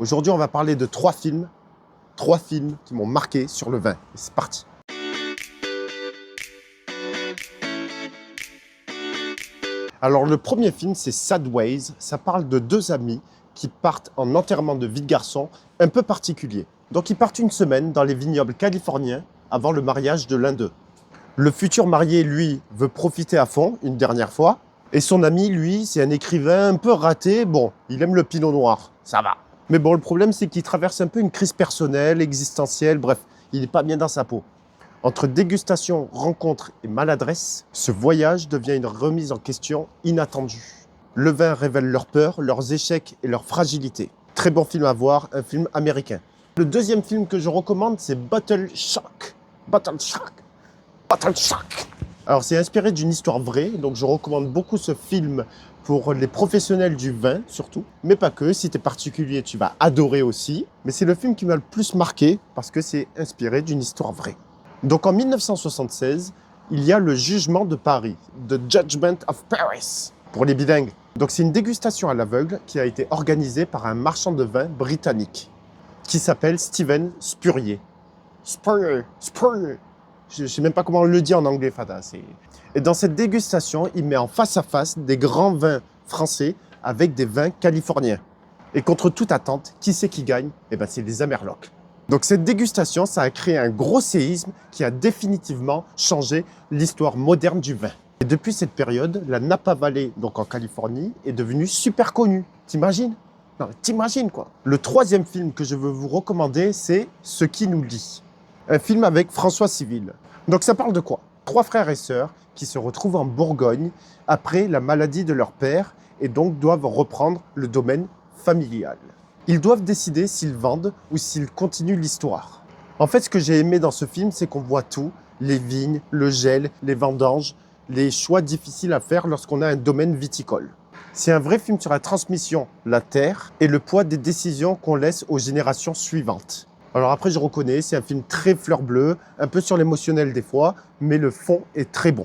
Aujourd'hui, on va parler de trois films qui m'ont marqué sur le vin. Et c'est parti. Alors, le premier film, c'est Sad Ways. Ça parle de deux amis qui partent en enterrement de vie de garçon un peu particulier. Donc, ils partent une semaine dans les vignobles californiens avant le mariage de l'un d'eux. Le futur marié, lui, veut profiter à fond une dernière fois. Et son ami, lui, c'est un écrivain un peu raté. Bon, il aime le pinot noir, ça va. Mais bon, le problème, c'est qu'il traverse un peu une crise personnelle, existentielle, bref, il n'est pas bien dans sa peau. Entre dégustation, rencontre et maladresse, ce voyage devient une remise en question inattendue. Le vin révèle leurs peurs, leurs échecs et leurs fragilités. Très bon film à voir, un film américain. Le deuxième film que je recommande, c'est Bottle Shock. Bottle Shock. Bottle Shock. Alors, c'est inspiré d'une histoire vraie, donc je recommande beaucoup ce film pour les professionnels du vin, surtout. Mais pas que, si tu es particulier, tu vas adorer aussi. Mais c'est le film qui m'a le plus marqué, parce que c'est inspiré d'une histoire vraie. Donc, en 1976, il y a le Jugement de Paris, The Judgment of Paris, pour les bilingues. Donc, c'est une dégustation à l'aveugle qui a été organisée par un marchand de vin britannique, qui s'appelle Steven Spurrier. Spurrier. Je ne sais même pas comment on le dit en anglais, Fada. Et dans cette dégustation, il met en face à face des grands vins français avec des vins californiens. Et contre toute attente, qui c'est qui gagne? Eh ben, c'est les Amerlocs. Donc cette dégustation, ça a créé un gros séisme qui a définitivement changé l'histoire moderne du vin. Et depuis cette période, la Napa Valley, donc en Californie, est devenue super connue. T'imagines? Non, mais t'imagines quoi. Le troisième film que je veux vous recommander, c'est Ce qui nous lie. Un film avec François Civil. Donc ça parle de quoi? Trois frères et sœurs qui se retrouvent en Bourgogne après la maladie de leur père et donc doivent reprendre le domaine familial. Ils doivent décider s'ils vendent ou s'ils continuent l'histoire. En fait, ce que j'ai aimé dans ce film, c'est qu'on voit tout, les vignes, le gel, les vendanges, les choix difficiles à faire lorsqu'on a un domaine viticole. C'est un vrai film sur la transmission, la terre et le poids des décisions qu'on laisse aux générations suivantes. Alors après, je reconnais, c'est un film très fleur bleue, un peu sur l'émotionnel des fois, mais le fond est très bon.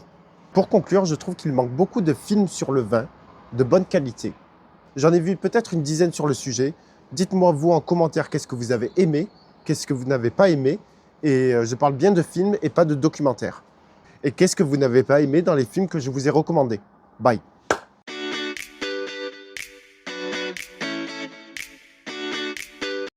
Pour conclure, je trouve qu'il manque beaucoup de films sur le vin, de bonne qualité. J'en ai vu peut-être une dizaine sur le sujet. Dites-moi vous en commentaire qu'est-ce que vous avez aimé, qu'est-ce que vous n'avez pas aimé, et je parle bien de films et pas de documentaires. Et qu'est-ce que vous n'avez pas aimé dans les films que je vous ai recommandés. Bye.